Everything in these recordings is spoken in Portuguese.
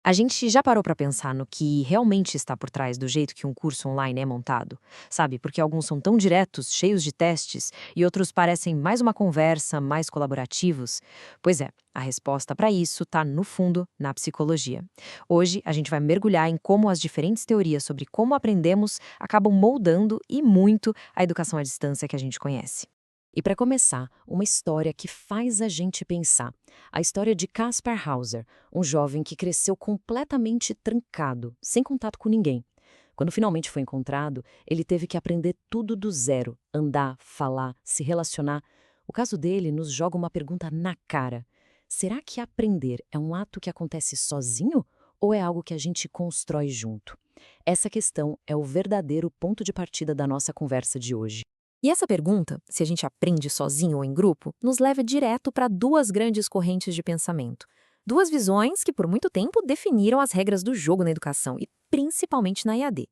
A gente já parou para pensar no que realmente está por trás do jeito que um curso online é montado? Sabe, porque alguns são tão diretos, cheios de testes, e outros parecem mais uma conversa, mais colaborativos? Pois é, a resposta para isso está, no fundo, na psicologia. Hoje, a gente vai mergulhar em como as diferentes teorias sobre como aprendemos acabam moldando e muito a educação à distância que a gente conhece. E para começar, uma história que faz a gente pensar. A história de Kaspar Hauser, um jovem que cresceu completamente trancado, sem contato com ninguém. Quando finalmente foi encontrado, ele teve que aprender tudo do zero: andar, falar, se relacionar. O caso dele nos joga uma pergunta na cara: será que aprender é um ato que acontece sozinho ou é algo que a gente constrói junto? Essa questão é o verdadeiro ponto de partida da nossa conversa de hoje. E essa pergunta, se a gente aprende sozinho ou em grupo, nos leva direto para duas grandes correntes de pensamento. Duas visões que por muito tempo definiram as regras do jogo na educação e principalmente na EAD.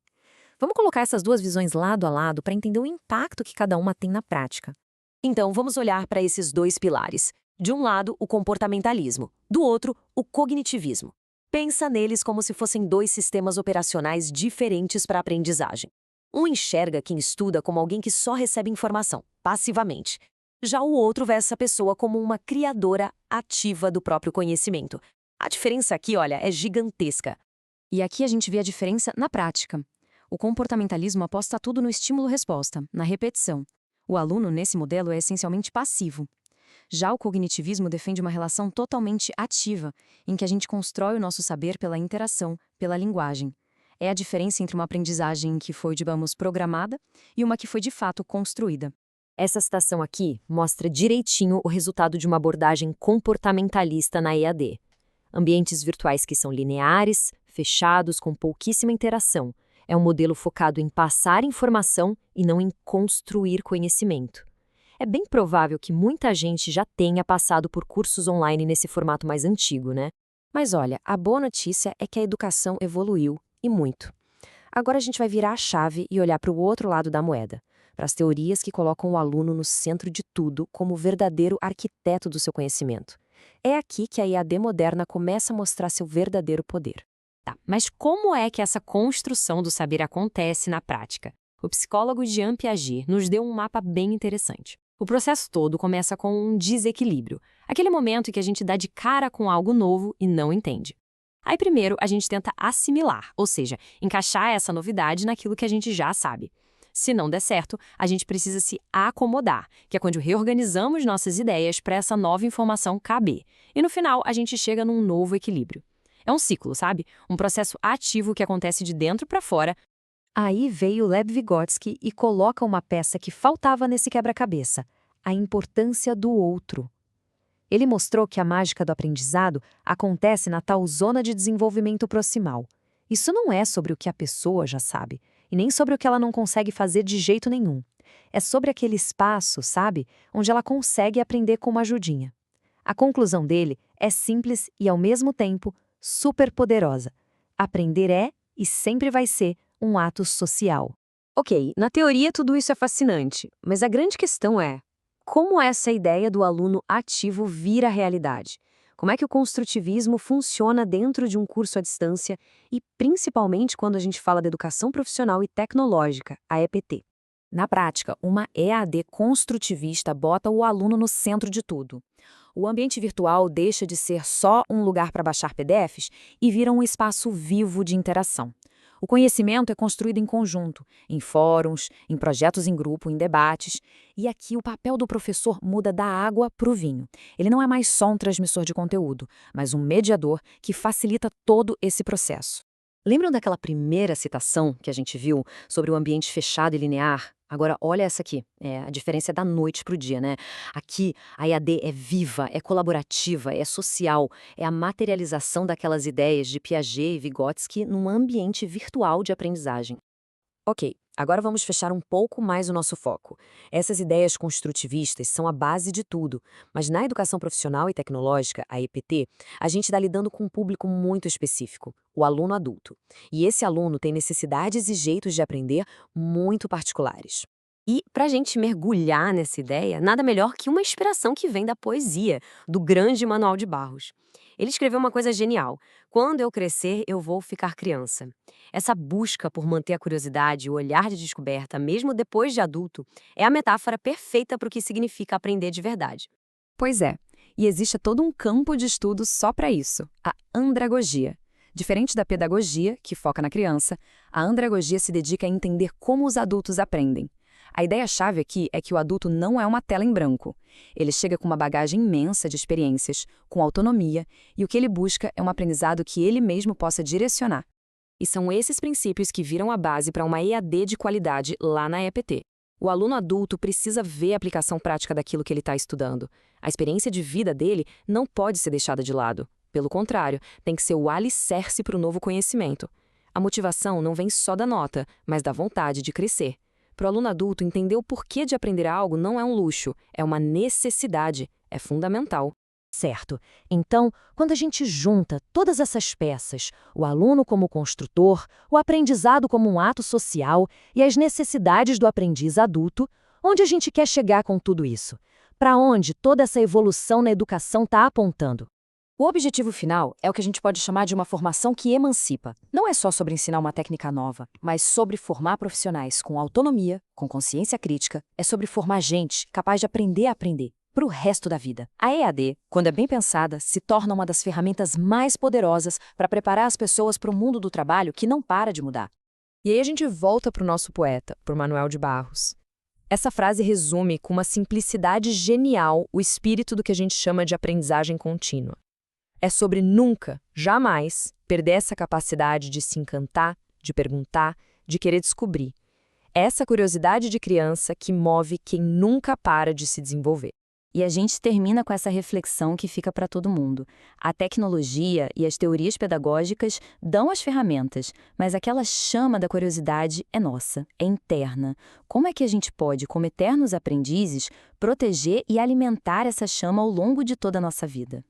Vamos colocar essas duas visões lado a lado para entender o impacto que cada uma tem na prática. Então, vamos olhar para esses dois pilares. De um lado, o comportamentalismo, do outro, o cognitivismo. Pensa neles como se fossem dois sistemas operacionais diferentes para a aprendizagem. Um enxerga quem estuda como alguém que só recebe informação, passivamente. Já o outro vê essa pessoa como uma criadora ativa do próprio conhecimento. A diferença aqui, olha, é gigantesca. E aqui a gente vê a diferença na prática. O comportamentalismo aposta tudo no estímulo-resposta, na repetição. O aluno, nesse modelo, é essencialmente passivo. Já o cognitivismo defende uma relação totalmente ativa, em que a gente constrói o nosso saber pela interação, pela linguagem. É a diferença entre uma aprendizagem que foi, digamos, programada e uma que foi de fato construída. Essa citação aqui mostra direitinho o resultado de uma abordagem comportamentalista na EAD. Ambientes virtuais que são lineares, fechados, com pouquíssima interação. É um modelo focado em passar informação e não em construir conhecimento. É bem provável que muita gente já tenha passado por cursos online nesse formato mais antigo, né? Mas olha, a boa notícia é que a educação evoluiu, e muito. Agora a gente vai virar a chave e olhar para o outro lado da moeda, para as teorias que colocam o aluno no centro de tudo como o verdadeiro arquiteto do seu conhecimento. É aqui que a EAD moderna começa a mostrar seu verdadeiro poder. Tá, mas como é que essa construção do saber acontece na prática? O psicólogo Jean Piaget nos deu um mapa bem interessante. O processo todo começa com um desequilíbrio, aquele momento em que a gente dá de cara com algo novo e não entende. Aí primeiro a gente tenta assimilar, ou seja, encaixar essa novidade naquilo que a gente já sabe. Se não der certo, a gente precisa se acomodar, que é quando reorganizamos nossas ideias para essa nova informação caber. E no final a gente chega num novo equilíbrio. É um ciclo, sabe? Um processo ativo que acontece de dentro para fora. Aí veio Lev Vygotsky e coloca uma peça que faltava nesse quebra-cabeça: a importância do outro. Ele mostrou que a mágica do aprendizado acontece na tal zona de desenvolvimento proximal. Isso não é sobre o que a pessoa já sabe, e nem sobre o que ela não consegue fazer de jeito nenhum. É sobre aquele espaço, sabe, onde ela consegue aprender com uma ajudinha. A conclusão dele é simples e, ao mesmo tempo, super poderosa. Aprender é, e sempre vai ser, um ato social. Ok, na teoria tudo isso é fascinante, mas a grande questão é: como essa ideia do aluno ativo vira realidade? Como é que o construtivismo funciona dentro de um curso à distância e principalmente quando a gente fala de educação profissional e tecnológica, a EPT? Na prática, uma EAD construtivista bota o aluno no centro de tudo. O ambiente virtual deixa de ser só um lugar para baixar PDFs e vira um espaço vivo de interação. O conhecimento é construído em conjunto, em fóruns, em projetos em grupo, em debates. E aqui o papel do professor muda da água para o vinho. Ele não é mais só um transmissor de conteúdo, mas um mediador que facilita todo esse processo. Lembram daquela primeira citação que a gente viu sobre o ambiente fechado e linear? Agora, olha essa aqui. A diferença é da noite para o dia, né? Aqui, a EAD é viva, é colaborativa, é social, é a materialização daquelas ideias de Piaget e Vygotsky num ambiente virtual de aprendizagem. Ok, agora vamos fechar um pouco mais o nosso foco. Essas ideias construtivistas são a base de tudo, mas na educação profissional e tecnológica, a EPT, a gente está lidando com um público muito específico, o aluno adulto. E esse aluno tem necessidades e jeitos de aprender muito particulares. E, para a gente mergulhar nessa ideia, nada melhor que uma inspiração que vem da poesia, do grande Manuel de Barros. Ele escreveu uma coisa genial: quando eu crescer, eu vou ficar criança. Essa busca por manter a curiosidade e o olhar de descoberta, mesmo depois de adulto, é a metáfora perfeita para o que significa aprender de verdade. Pois é, e existe todo um campo de estudo só para isso, a andragogia. Diferente da pedagogia, que foca na criança, a andragogia se dedica a entender como os adultos aprendem. A ideia-chave aqui é que o adulto não é uma tela em branco. Ele chega com uma bagagem imensa de experiências, com autonomia, e o que ele busca é um aprendizado que ele mesmo possa direcionar. E são esses princípios que viram a base para uma EAD de qualidade lá na EPT. O aluno adulto precisa ver a aplicação prática daquilo que ele está estudando. A experiência de vida dele não pode ser deixada de lado. Pelo contrário, tem que ser o alicerce para o novo conhecimento. A motivação não vem só da nota, mas da vontade de crescer. Para o aluno adulto, entender o porquê de aprender algo não é um luxo, é uma necessidade, é fundamental. Certo. Então, quando a gente junta todas essas peças, o aluno como construtor, o aprendizado como um ato social e as necessidades do aprendiz adulto, onde a gente quer chegar com tudo isso? Para onde toda essa evolução na educação está apontando? O objetivo final é o que a gente pode chamar de uma formação que emancipa. Não é só sobre ensinar uma técnica nova, mas sobre formar profissionais com autonomia, com consciência crítica, é sobre formar gente capaz de aprender a aprender para o resto da vida. A EAD, quando é bem pensada, se torna uma das ferramentas mais poderosas para preparar as pessoas para o mundo do trabalho que não para de mudar. E aí a gente volta para o nosso poeta, por Manuel de Barros. Essa frase resume com uma simplicidade genial o espírito do que a gente chama de aprendizagem contínua. É sobre nunca, jamais, perder essa capacidade de se encantar, de perguntar, de querer descobrir. Essa curiosidade de criança que move quem nunca para de se desenvolver. E a gente termina com essa reflexão que fica para todo mundo. A tecnologia e as teorias pedagógicas dão as ferramentas, mas aquela chama da curiosidade é nossa, é interna. Como é que a gente pode, como eternos aprendizes, proteger e alimentar essa chama ao longo de toda a nossa vida?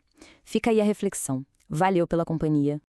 Fica aí a reflexão. Valeu pela companhia.